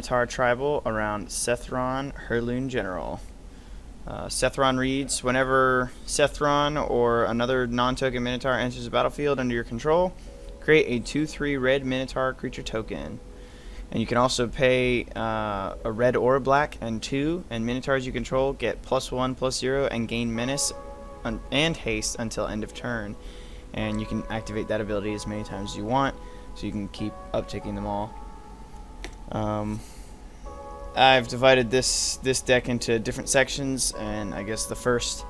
Minotaur tribal around Sethron, Hurloon General. Sethron reads, whenever Sethron or another non-token Minotaur enters the battlefield under your control, create a 2/3 red Minotaur creature token. And you can also pay a red or a black and 2, and Minotaurs you control get +1/+0 and gain menace and haste until end of turn. And you can activate that ability as many times as you want, so you can keep upticking them all. I've divided this deck into different sections, and I guess the first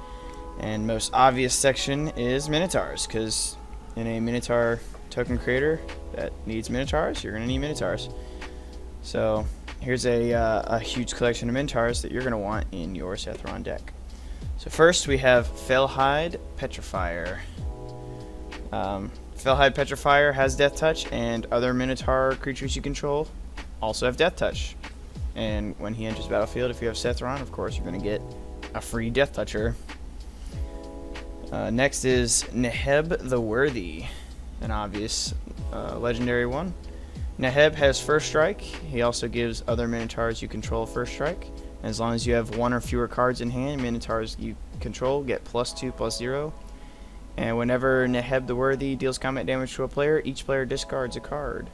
and most obvious section is Minotaurs, because in a Minotaur token creator that needs Minotaurs, you're going to need Minotaurs. So here's a huge collection of Minotaurs that you're going to want in your Sethron deck. So first we have Felhide Petrifier. Felhide Petrifier has Death Touch, and other Minotaur creatures you control also have Death Touch. And when he enters the battlefield, if you have Sethron, of course, you're going to get a free Death Toucher. Next is Neheb the Worthy, an obvious legendary one. Neheb has First Strike. He also gives other Minotaurs you control First Strike. As long as you have 1 or fewer cards in hand, Minotaurs you control get +2/+0. And whenever Neheb the Worthy deals combat damage to a player, each player discards a card.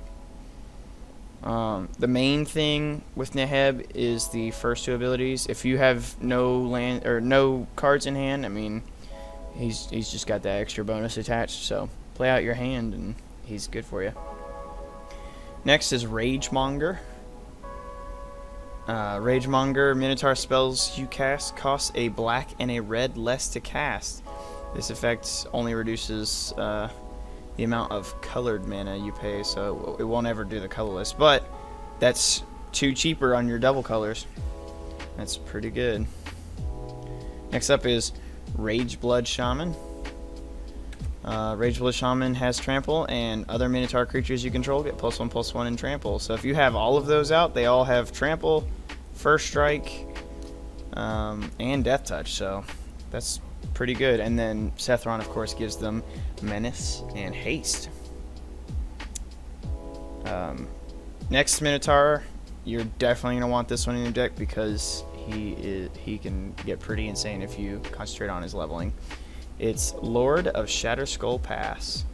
The main thing with Neheb is the first 2 abilities. If you have no land or no cards in hand, I mean, he's just got that extra bonus attached. So play out your hand, and he's good for you. Next is Ragemonger. Ragemonger Minotaur spells you cast costs a black and a red less to cast. This effect only reduces the amount of colored mana you pay, so it won't ever do the colorless, but that's 2 cheaper on your double colors. That's pretty good. Next up is Rageblood Shaman. Rageblood Shaman has Trample, and other Minotaur creatures you control get +1/+1 in Trample. So if you have all of those out, they all have Trample, First Strike, and Death Touch, so that's pretty good. And then Sethron, of course, gives them Menace and Haste. Next Minotaur, you're definitely going to want this one in your deck, because he can get pretty insane if you concentrate on his leveling. It's Lord of Shatterskull Pass.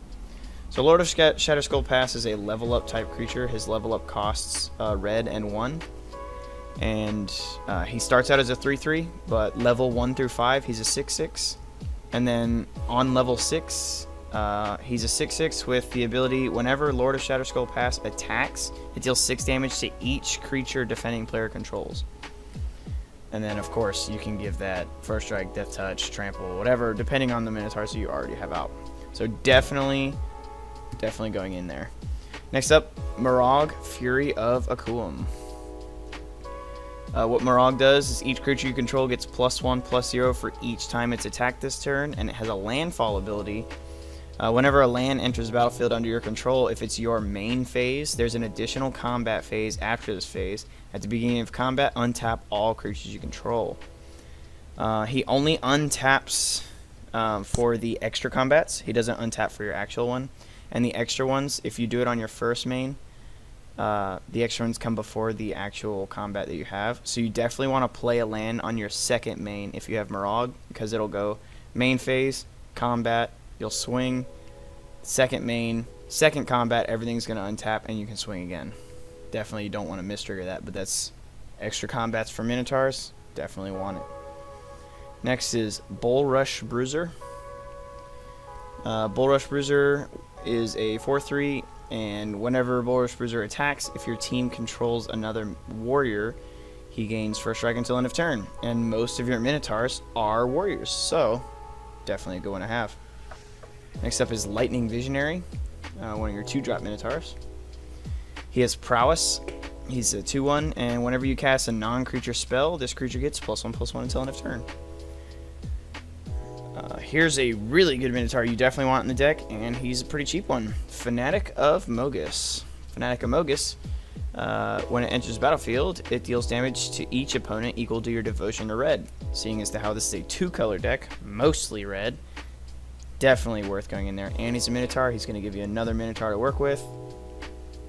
So Lord of Shatterskull Pass is a level up type creature. His level up costs red and 1. And he starts out as a 3/3, but level 1 through 5 he's a 6/6, and then on level 6 he's a 6/6 with the ability, whenever Lord of Shatterskull Pass attacks, it deals 6 damage to each creature defending player controls. And then of course you can give that First Strike, Death Touch, Trample, whatever, depending on the Minotaurs you already have out. So definitely going in there. Next up, Morag, Fury of Akuum. What Morag does is each creature you control gets +1/+0 for each time it's attacked this turn, and it has a landfall ability. Whenever a land enters the battlefield under your control, if it's your main phase, there's an additional combat phase after this phase. At the beginning of combat, untap all creatures you control. He only untaps for the extra combats. He doesn't untap for your actual one. And the extra ones, if you do it on your first main, the extra ones come before the actual combat that you have. So you definitely want to play a land on your second main if you have Morag, because it'll go main phase, combat, you'll swing, second main, second combat, everything's going to untap, and you can swing again. Definitely you don't want to mistrigger that, but that's extra combats for Minotaurs. Definitely want it. Next is Bullrush Bruiser. Bullrush Bruiser is a 4/3, and whenever Bullrush Bruiser attacks, if your team controls another warrior, he gains First Strike until end of turn. And most of your Minotaurs are warriors, so definitely a good one to have. Next up is Lightning Visionary, one of your 2-drop Minotaurs. He has Prowess. He's a 2/1, and whenever you cast a non-creature spell, this creature gets +1/+1 until end of turn. Here's a really good Minotaur you definitely want in the deck, and he's a pretty cheap one. Fanatic of Mogus. Fanatic of Mogus, when it enters the battlefield, it deals damage to each opponent equal to your devotion to red. Seeing as to how this is a 2-color deck, mostly red, definitely worth going in there. And he's a Minotaur. He's going to give you another Minotaur to work with.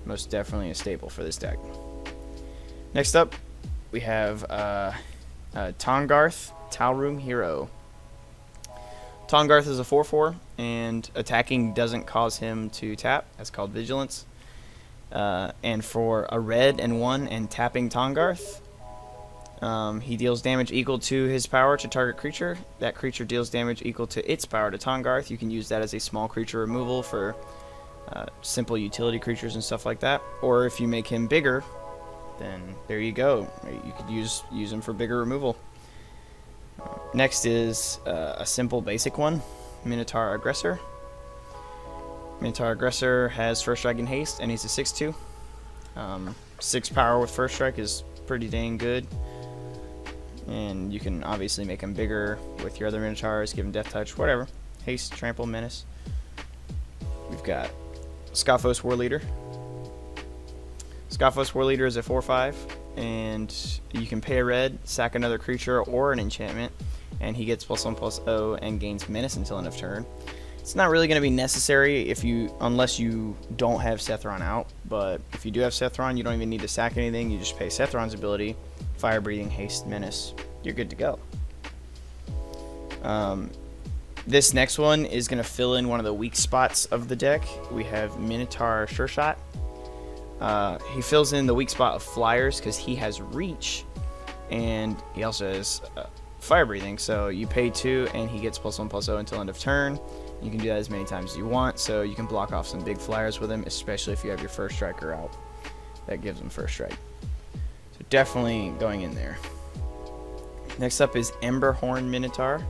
Most definitely a staple for this deck. Next up, we have Tongarth, Talroom Hero. Tongarth is a 4/4, and attacking doesn't cause him to tap. That's called Vigilance. And for a red and 1 and tapping Tongarth, he deals damage equal to his power to target creature. That creature deals damage equal to its power to Tongarth. You can use that as a small creature removal for simple utility creatures and stuff like that. Or if you make him bigger, then there you go. You could use him for bigger removal. Next is a simple basic one, Minotaur Aggressor. Minotaur Aggressor has First Strike and Haste, and he's a 6/2. 6 power with First Strike is pretty dang good. And you can obviously make him bigger with your other Minotaurs, give him Death Touch, whatever. Haste, Trample, Menace. We've got Scophos War Leader. Scophos War Leader is a 4/5, and you can pay a red, sack another creature or an enchantment, and he gets +1/+0 and gains Menace until end of turn. It's not really going to be necessary unless you don't have Sethron out, but if you do have Sethron, you don't even need to sack anything. You just pay Sethron's ability, Fire Breathing, Haste, Menace. You're good to go. This next one is going to fill in one of the weak spots of the deck. We have Minotaur Sure Shot. He fills in the weak spot of flyers because he has reach, and he also has Fire Breathing. So you pay 2, and he gets +1/+0 until end of turn. You can do that as many times as you want, so you can block off some big flyers with him, especially if you have your First Striker out. That gives him First Strike. So definitely going in there. Next up is Emberhorn Minotaur.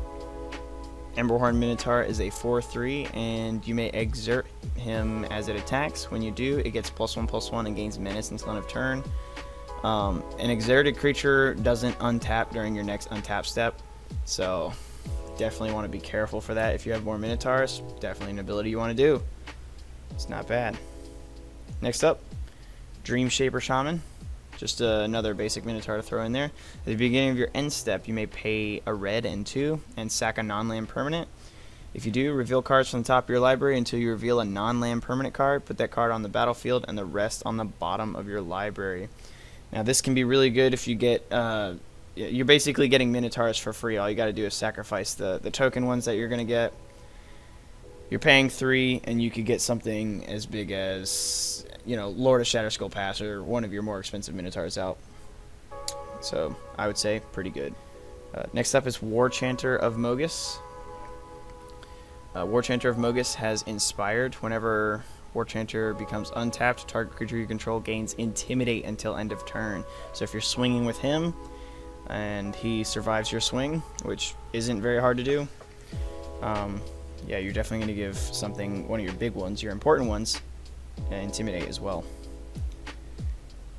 Emberhorn Minotaur is a 4/3, and you may exert him as it attacks. When you do, it gets +1/+1 and gains Menace until end of turn. An exerted creature doesn't untap during your next untap step, so definitely want to be careful for that. If you have more Minotaurs, definitely an ability you want to do. It's not bad. Next up, Dream Shaper Shaman. Just another basic Minotaur to throw in there. At the beginning of your end step, you may pay a red and 2 and sack a non-land permanent. If you do, reveal cards from the top of your library until you reveal a non-land permanent card. Put that card on the battlefield and the rest on the bottom of your library. Now this can be really good if you get you're basically getting Minotaurs for free. All you got to do is sacrifice the token ones that you're going to get. You're paying 3, and you could get something as big as, Lord of Shatterskull Pass or one of your more expensive Minotaurs out. So I would say pretty good. Next up is War Chanter of Mogus. War Chanter of Mogus has Inspired. Whenever War Chanter becomes untapped, target creature you control gains Intimidate until end of turn. So if you're swinging with him, and he survives your swing, which isn't very hard to do, yeah, you're definitely going to give something, one of your big ones, your important ones, Intimidate as well.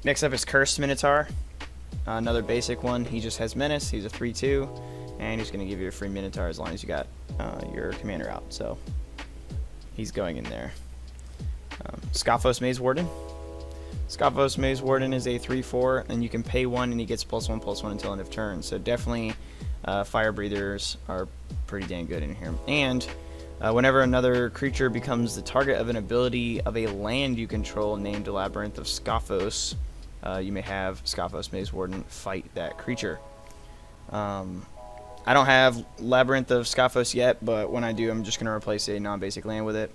Next up is Cursed Minotaur, another basic one. He just has Menace. He's a 3/2, and he's going to give you a free Minotaur as long as you got your commander out, so he's going in there. Scophos Maze Warden. Scophos Maze Warden is a 3/4, and you can pay 1, and he gets +1/+1 until end of turn. So definitely, Fire Breathers are pretty dang good in here. And whenever another creature becomes the target of an ability of a land you control named Labyrinth of Scophos, you may have Scophos Maze Warden fight that creature. I don't have Labyrinth of Scophos yet, but when I do, I'm just going to replace a non-basic land with it.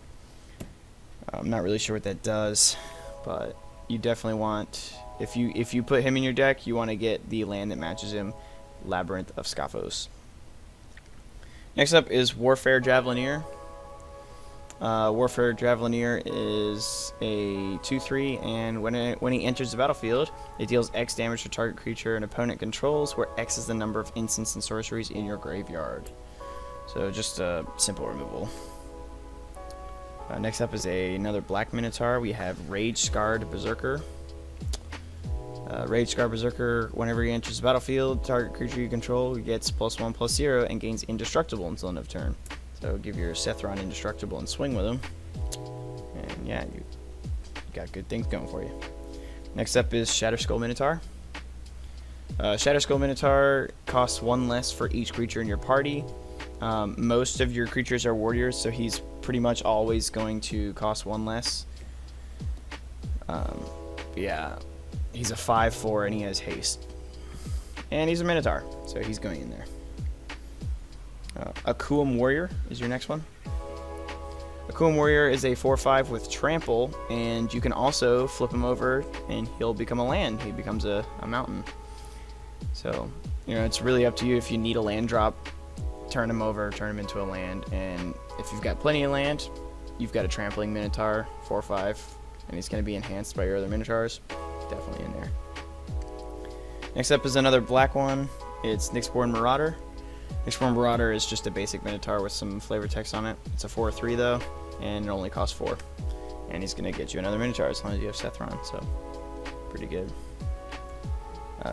I'm not really sure what that does, but you definitely want, if you put him in your deck, you want to get the land that matches him, Labyrinth of Scophos. Next up is Warfare Javelineer. Warfare Javelineer is a 2/3, and when he enters the battlefield, it deals X damage to target creature an opponent controls, where X is the number of instants and sorceries in your graveyard. So just a simple removal. Next up is another Black Minotaur. We have Rage Scarred Berserker. Rage Scarred Berserker, whenever he enters the battlefield, target creature you control gets +1/+0 and gains Indestructible until end of turn. So give your Sethron Indestructible and swing with him. And yeah, you got good things going for you. Next up is Shatterskull Minotaur. Shatterskull Minotaur costs 1 less for each creature in your party. Most of your creatures are warriors, so he's pretty much always going to cost 1 less. Yeah, He's a 5/4 and he has haste. And he's a Minotaur, so he's going in there. Akuum Warrior is your next one. Akuum Warrior is a 4/5 with trample, and you can also flip him over and he'll become a land. He becomes a mountain. So, you know, it's really up to you. If you need a land drop, turn him over, turn him into a land. And if you've got plenty of land, you've got a trampling Minotaur, 4/5, and he's going to be enhanced by your other Minotaurs. Definitely in there. Next up is another black one. It's Nyxborn Marauder. Nyxborn Marauder is just a basic Minotaur with some flavor text on it. It's a 4/3 though, and it only costs 4. And he's going to get you another Minotaur as long as you have Sethron, so pretty good.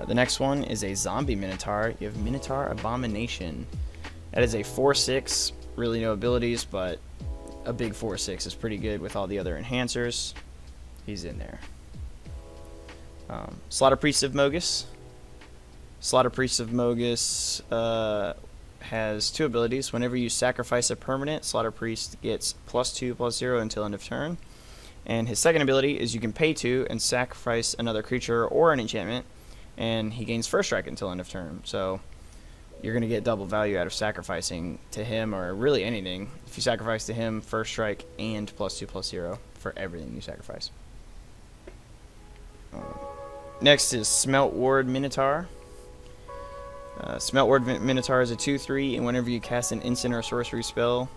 The next one is a zombie Minotaur. You have Minotaur Abomination. That is a 4/6, really no abilities, but a big 4/6 is pretty good with all the other enhancers. He's in there. Slaughter Priest of Mogus. Slaughter Priest of Mogus has 2 abilities. Whenever you sacrifice a permanent, Slaughter Priest gets +2/+0 until end of turn. And his second ability is you can pay 2 and sacrifice another creature or an enchantment, and he gains first strike until end of turn. So you're going to get double value out of sacrificing to him, or really anything. If you sacrifice to him, first strike and +2/+0 for everything you sacrifice. Next is Smelt Ward Minotaur. Smelt Ward Minotaur is a 2/3, and whenever you cast an instant or sorcery spell,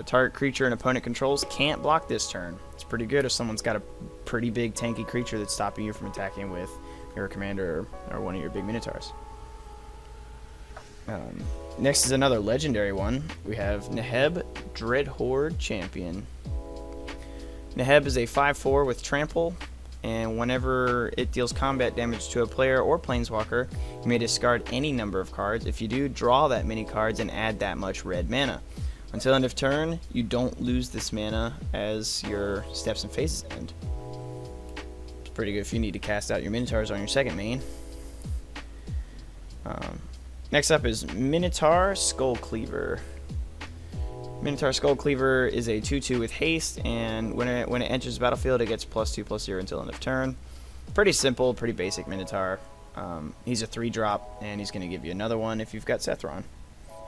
target creature an opponent controls can't block this turn. It's pretty good if someone's got a pretty big tanky creature that's stopping you from attacking with your commander or one of your big Minotaurs. Next is another legendary one. We have Neheb Dreadhorde Champion. Neheb is a 5/4 with trample, and whenever it deals combat damage to a player or planeswalker, you may discard any number of cards. If you do, draw that many cards and add that much red mana. Until end of turn, you don't lose this mana as your steps and phases end. It's pretty good if you need to cast out your Minotaurs on your second main. Next up is Minotaur Skullcleaver. Minotaur Skullcleaver is a 2/2 with haste, and when it enters the battlefield, it gets +2/+0 until end of turn. Pretty simple, pretty basic Minotaur. He's a 3-drop, and he's going to give you another one if you've got Sethron.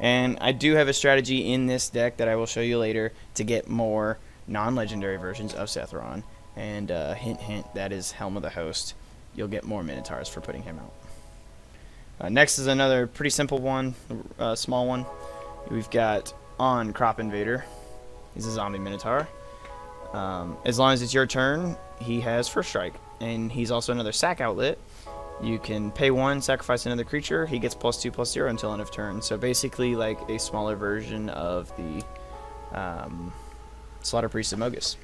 And I do have a strategy in this deck that I will show you later to get more non-legendary versions of Sethron. And hint, hint, that is Helm of the Host. You'll get more Minotaurs for putting him out. Next is another pretty simple one, small one. We've got On Crop Invader. He's a zombie Minotaur. As long as it's your turn, he has first strike. And he's also another sack outlet. You can pay 1, sacrifice another creature. He gets +2/+0 until end of turn. So basically like a smaller version of the Slaughter Priest of Mogus.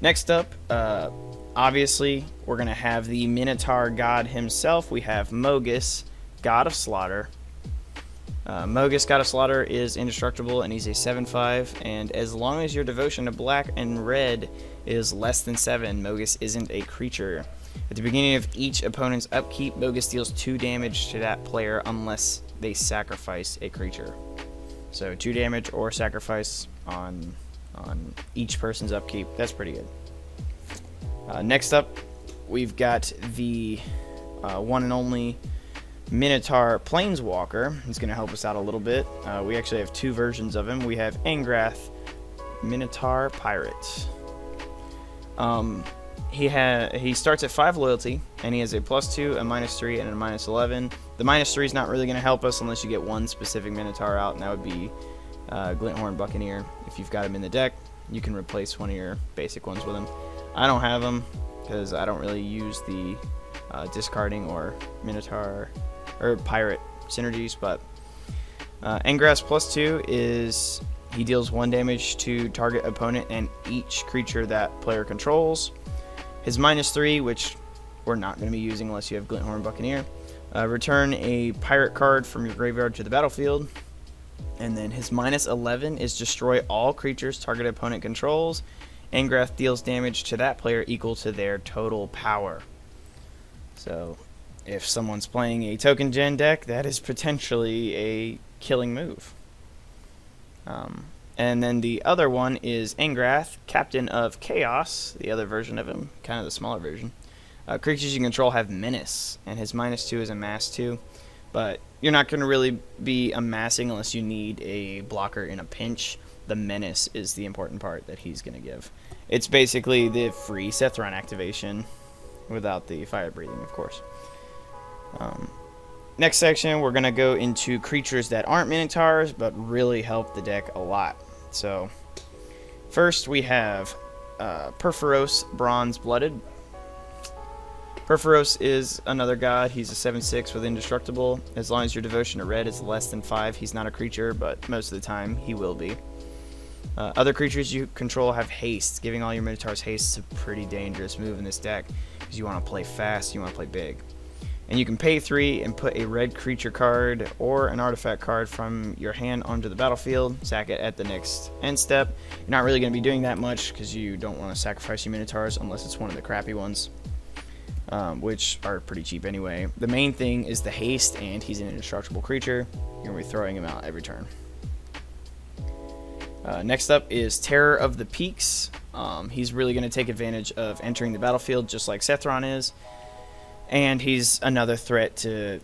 Next up, obviously, we're going to have the Minotaur god himself. We have Mogus, God of Slaughter. Mogus, God of Slaughter, is indestructible, and he's a 7/5. And as long as your devotion to black and red is less than 7, Mogus isn't a creature. At the beginning of each opponent's upkeep, Mogus deals 2 damage to that player unless they sacrifice a creature. So 2 damage or sacrifice on each person's upkeep. That's pretty good. Next up, we've got the one and only Minotaur Planeswalker. He's going to help us out a little bit. We actually have 2 versions of him. We have Angrath Minotaur Pirate. He starts at 5 loyalty, and he has a +2, a -3, and a -11. The -3 is not really going to help us unless you get one specific Minotaur out, and that would be Glinthorn Buccaneer. If you've got him in the deck, you can replace one of your basic ones with him. I don't have him because I don't really use the discarding or Minotaur or Pirate synergies, but Angrath's +2 is he deals 1 damage to target opponent and each creature that player controls. His -3, which we're not going to be using unless you have Glinthorn Buccaneer, return a pirate card from your graveyard to the battlefield. And then his -11 is destroy all creatures target opponent controls. Angrath deals damage to that player equal to their total power. So if someone's playing a token gen deck, that is potentially a killing move. And then the other one is Angrath, Captain of Chaos, the other version of him, kind of the smaller version. Creatures you control have Menace, and his -2 is a mass 2. But you're not going to really be amassing unless you need a blocker in a pinch. The Menace is the important part that he's going to give. It's basically the free Sethron activation without the fire breathing, of course. Next section, we're going to go into creatures that aren't Minotaurs but really help the deck a lot. So first we have Perforos Bronze Blooded. Perforos is another god. He's a 7/6 with Indestructible. As long as your devotion to red is less than 5, he's not a creature, but most of the time he will be. Other creatures you control have haste. Giving all your Minotaurs haste is a pretty dangerous move in this deck because you want to play fast, you want to play big. And you can pay 3 and put a red creature card or an artifact card from your hand onto the battlefield, sack it at the next end step. You're not really going to be doing that much because you don't want to sacrifice your Minotaurs unless it's one of the crappy ones. Which are pretty cheap anyway. The main thing is the haste, and he's an indestructible creature. You're going to be throwing him out every turn. Next up is Terror of the Peaks. He's really going to take advantage of entering the battlefield just like Sethron is. And he's another threat to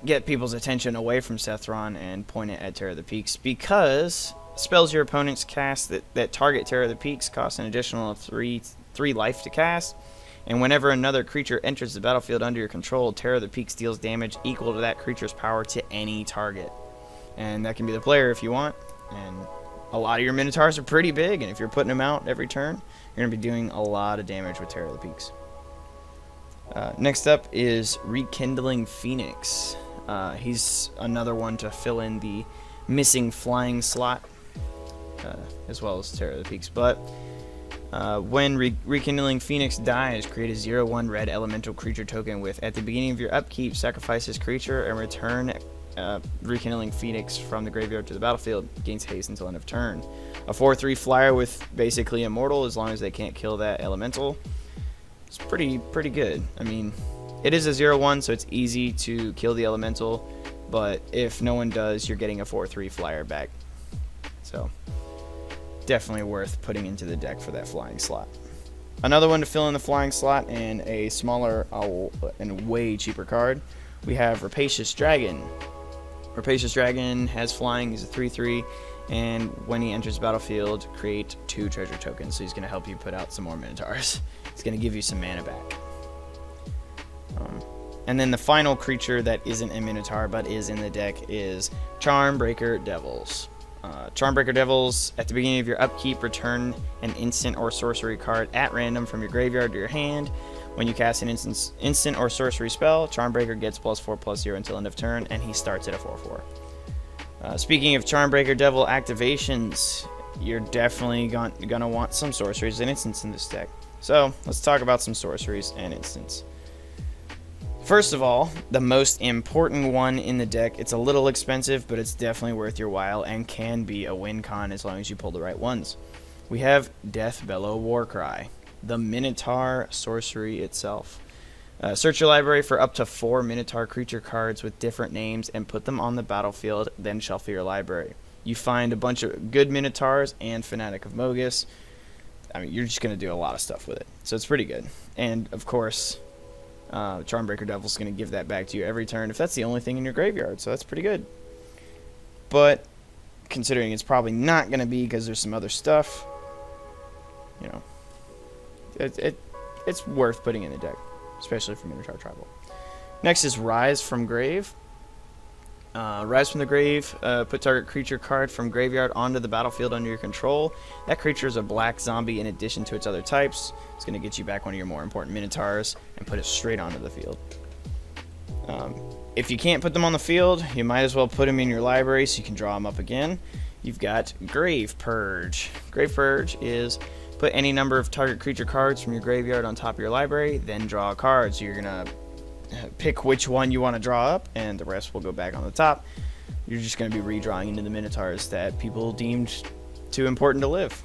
get people's attention away from Sethron and point it at Terror of the Peaks, because spells your opponents cast that target Terror of the Peaks cost an additional 3 life to cast. And whenever another creature enters the battlefield under your control, Terror of the Peaks deals damage equal to that creature's power to any target. And that can be the player if you want. And a lot of your Minotaurs are pretty big, and if you're putting them out every turn, you're going to be doing a lot of damage with Terror of the Peaks. Next up is Rekindling Phoenix. He's another one to fill in the missing flying slot, as well as Terror of the Peaks. But when Rekindling Phoenix dies, create a 0/1 red elemental creature token with, at the beginning of your upkeep, sacrifice this creature and return Rekindling Phoenix from the graveyard to the battlefield. Gains haste until end of turn. A 4/3 flyer with basically immortal as long as they can't kill that elemental. It's pretty good. I mean, it is a 0/1, so it's easy to kill the elemental, but if no one does, you're getting a 4/3 flyer back. So definitely worth putting into the deck for that flying slot. Another one to fill in the flying slot and a smaller and way cheaper card, we have Rapacious Dragon. Rapacious Dragon has flying. He's a 3/3, and when he enters the battlefield, create 2 treasure tokens. So he's going to help you put out some more Minotaurs. He's going to give you some mana back. And then the final creature that isn't a Minotaur but is in the deck is Charmbreaker Devils. Charmbreaker Devils, at the beginning of your upkeep, return an instant or sorcery card at random from your graveyard to your hand. When you cast an instant or sorcery spell, Charmbreaker gets +4/+0 until end of turn, and he starts at a 4/4. Speaking of Charmbreaker Devil activations, you're definitely gonna want some sorceries and instants in this deck. So let's talk about some sorceries and instants. First of all, the most important one in the deck. It's a little expensive, but it's definitely worth your while and can be a win con as long as you pull the right ones. We have Deathbellow Warcry, the Minotaur sorcery itself. Search your library for up to 4 Minotaur creature cards with different names and put them on the battlefield, then shuffle your library. You find a bunch of good Minotaurs and Fanatic of Mogus. I mean, you're just going to do a lot of stuff with it. So it's pretty good. And, of course, Charmbreaker Devil's going to give that back to you every turn if that's the only thing in your graveyard. So that's pretty good. But considering it's probably not going to be because there's some other stuff, you know, it's worth putting in the deck, especially for Minotaur Tribal. Next is Rise from Grave. Rise from the Grave, put target creature card from graveyard onto the battlefield under your control. That creature is a black zombie in addition to its other types. It's going to get you back one of your more important Minotaurs and put it straight onto the field. If you can't put them on the field, you might as well put them in your library so you can draw them up again. You've got Grave Purge. Grave Purge is put any number of target creature cards from your graveyard on top of your library, then draw a card. So you're going to pick which one you want to draw up, and the rest will go back on the top. You're just going to be redrawing into the Minotaurs that people deemed too important to live.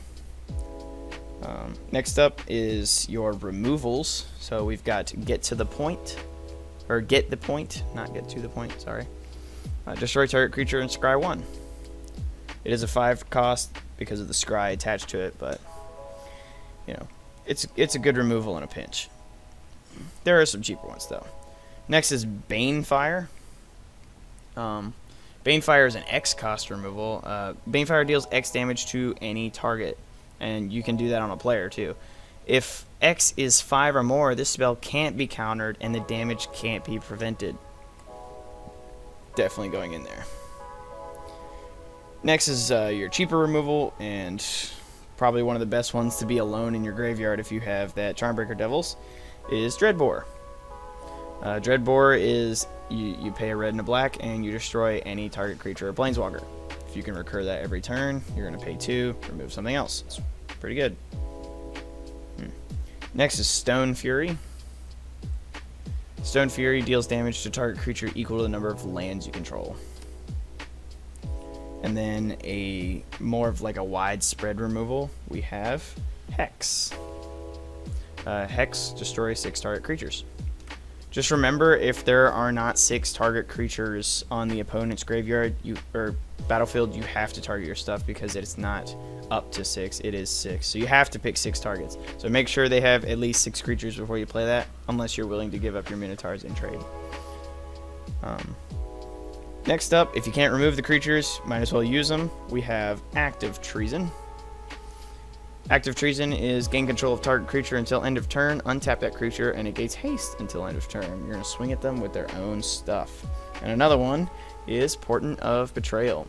Next up is your removals. So we've got Get to the Point, or Get the Point, not Get to the Point, sorry. Destroy target creature and scry 1. It is a 5 cost because of the scry attached to it, but you know, it's a good removal in a pinch. There are some cheaper ones though. Next is Banefire. Banefire is an X cost removal. Banefire deals X damage to any target, and you can do that on a player too. If X is 5 or more, this spell can't be countered and the damage can't be prevented. Definitely going in there. Next is your cheaper removal, and probably one of the best ones to be alone in your graveyard if you have that Charmbreaker Devils, is Dreadbore. Dreadbore is you pay a red and a black and you destroy any target creature or planeswalker. If you can recur that every turn, you're going to pay 2, remove something else. It's pretty good. Next is Stone Fury. Stone Fury deals damage to target creature equal to the number of lands you control. And then a more of like a widespread removal, we have Hex. Hex destroys 6 target creatures. Just remember, if there are not 6 target creatures on the opponent's graveyard or battlefield, you have to target your stuff because it's not up to 6, it is 6. So you have to pick 6 targets. So make sure they have at least 6 creatures before you play that, unless you're willing to give up your Minotaurs in trade. Next up, if you can't remove the creatures, might as well use them. We have Active Treason. Active Treason is gain control of target creature until end of turn, untap that creature, and it gains haste until end of turn. You're going to swing at them with their own stuff. And another one is Portent of Betrayal.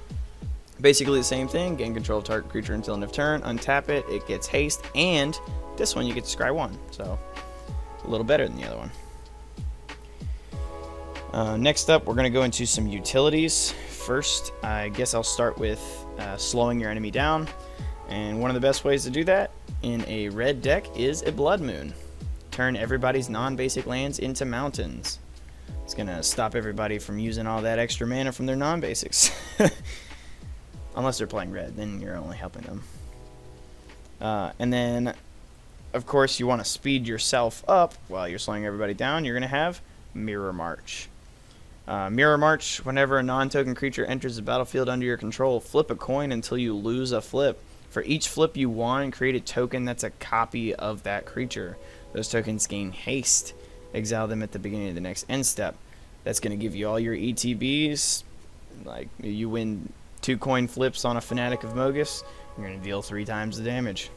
Basically the same thing, gain control of target creature until end of turn, untap it, it gets haste, and this one you get to scry 1. So, a little better than the other one. Next up, we're going to go into some utilities. First, I guess I'll start with slowing your enemy down. And one of the best ways to do that in a red deck is a Blood Moon. Turn everybody's non-basic lands into mountains. It's going to stop everybody from using all that extra mana from their non-basics. Unless they're playing red, then you're only helping them. And then, of course, you want to speed yourself up while you're slowing everybody down. You're going to have Mirror March. Mirror March, whenever a non-token creature enters the battlefield under your control, flip a coin until you lose a flip. For each flip you won, create a token that's a copy of that creature. Those tokens gain haste. Exile them at the beginning of the next end step. That's going to give you all your ETBs. Like, you win 2 coin flips on a Fanatic of Mogus, you're going to deal 3 times the damage.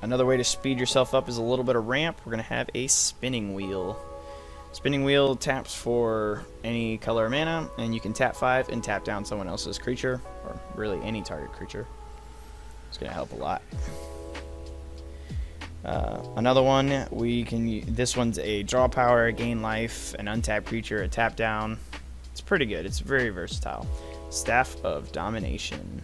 Another way to speed yourself up is a little bit of ramp. We're going to have a Spinning Wheel. Spinning Wheel taps for any color of mana, and you can tap 5 and tap down someone else's creature, or really any target creature. It's going to help a lot. Another one, this one's a draw power, gain life, an untap creature, a tap down. It's pretty good. It's very versatile. Staff of Domination.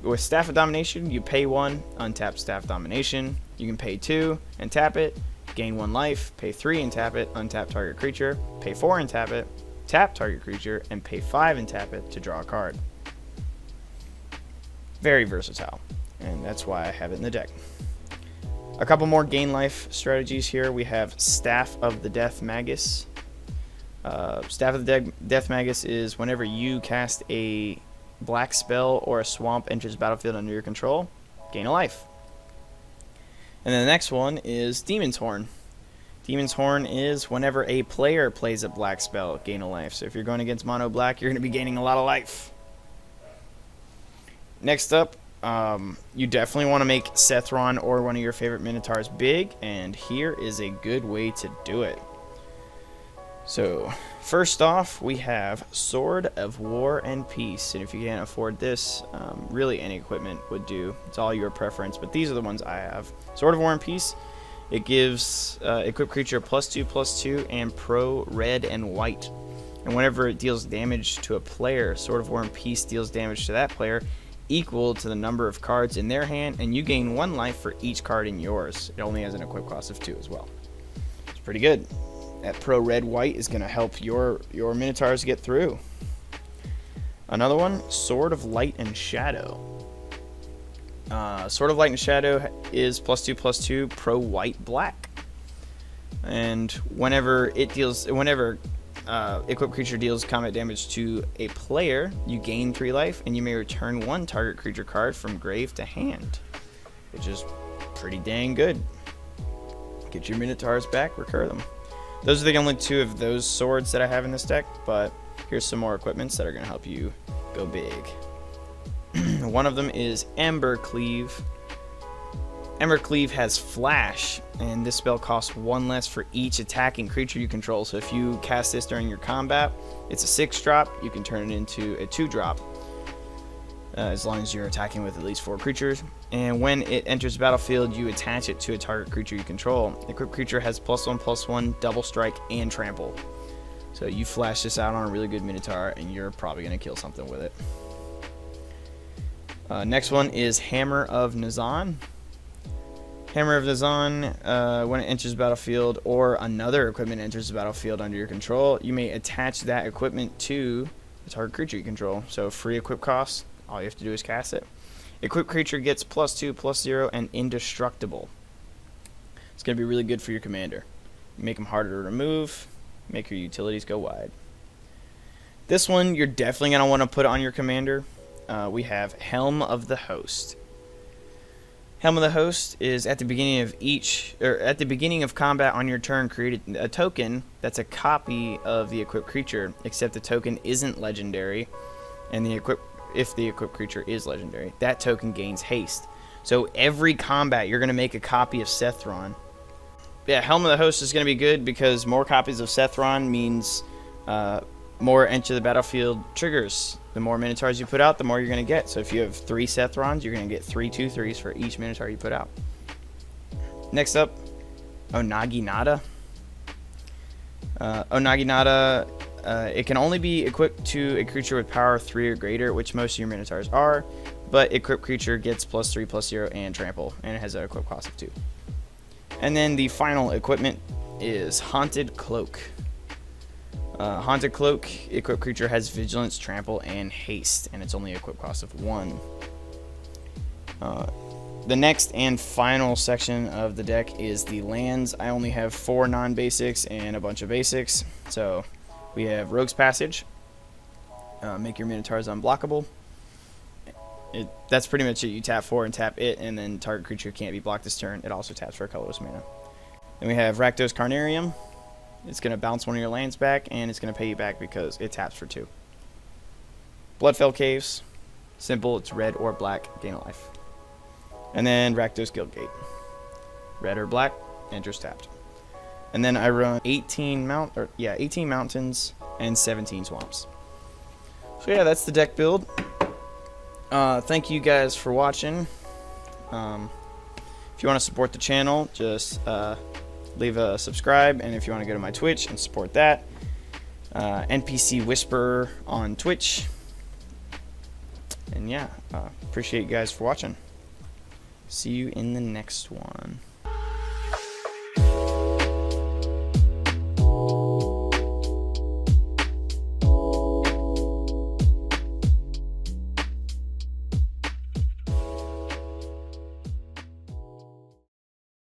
With Staff of Domination, you pay 1, untap Staff Domination. You can pay 2 and tap it, gain 1 life, pay 3 and tap it, untap target creature, pay 4 and tap it, tap target creature, and pay 5 and tap it to draw a card. Very versatile, and that's why I have it in the deck. A couple more gain life strategies here. We have Staff of the Death Magus. Staff of the Death Magus is whenever you cast a black spell or a swamp enters the battlefield under your control, gain a life. And then the next one is Demon's Horn. Demon's Horn is whenever a player plays a black spell, gain a life. So if you're going against mono black, you're going to be gaining a lot of life. Next up, you definitely want to make Sethron or one of your favorite Minotaurs big, and here is a good way to do it. So, first off, we have Sword of War and Peace, and if you can't afford this, really any equipment would do. It's all your preference, but these are the ones I have. Sword of War and Peace, it gives equipped creature +2/+2 and pro red and white. And whenever it deals damage to a player, Sword of War and Peace deals damage to that player equal to the number of cards in their hand, and you gain 1 life for each card in yours. It only has an equip cost of 2 as well. It's pretty good. That pro red white is going to help your Minotaurs get through. Another one, Sword of Light and Shadow. Sword of Light and Shadow is +2/+2 pro white black. And whenever equipped creature deals combat damage to a player, you gain 3 life, and you may return 1 target creature card from grave to hand, which is pretty dang good. Get your Minotaurs back, recur them. Those are the only 2 of those swords that I have in this deck, but here's some more equipments that are going to help you go big. One of them is Ember Cleave. Ember Cleave has Flash, and this spell costs 1 less for each attacking creature you control. So if you cast this during your combat, it's a 6-drop. You can turn it into a 2-drop, as long as you're attacking with at least 4 creatures. And when it enters the battlefield, you attach it to a target creature you control. The equipped creature has +1/+1, double strike, and trample. So you flash this out on a really good Minotaur, and you're probably going to kill something with it. Next one is Hammer of Nazan. Hammer of Nazan, when it enters the battlefield or another equipment enters the battlefield under your control, you may attach that equipment to the target creature you control. So free equip cost, all you have to do is cast it. Equipped creature gets +2/+0 and indestructible. It's going to be really good for your commander. Make them harder to remove, make your utilities go wide. This one you're definitely going to want to put on your commander. We have Helm of the Host. Helm of the Host is at the beginning of combat on your turn, create a token that's a copy of the equipped creature, except the token isn't legendary, and if the equipped creature is legendary, that token gains haste. So every combat you're going to make a copy of Sethron. Yeah, Helm of the Host is going to be good because more copies of Sethron means more enter the battlefield triggers. The more Minotaurs you put out, the more you're going to get. So if you have 3 Sethrons, you're going to get 3 2/3s for each Minotaur you put out. Next up, Onaginata. Onaginata, it can only be equipped to a creature with power 3 or greater, which most of your Minotaurs are, but equipped creature gets +3/+0 and trample, and it has an equip cost of 2. And then the final equipment is Haunted Cloak. Haunted Cloak, equipped creature has vigilance, trample, and haste, and it's only equip cost of 1. The next and final section of the deck is the lands. I only have 4 non-basics and a bunch of basics. So we have Rogue's Passage. Make your Minotaurs unblockable. That's pretty much it. You tap 4 and tap it, and then target creature can't be blocked this turn. It also taps for a colorless mana. Then we have Rakdos Carnarium. It's going to bounce one of your lands back, and it's going to pay you back because it taps for 2. Bloodfell Caves. Simple, it's red or black, gain a life. And then Rakdos Guildgate. Red or black, enters tapped. And then I run 18 mountains and 17 swamps. So yeah, that's the deck build. Thank you guys for watching. If you want to support the channel, just leave a subscribe, and if you want to go to my Twitch and support that, NPC Whisperer on Twitch. And yeah, appreciate you guys for watching. See you in the next one.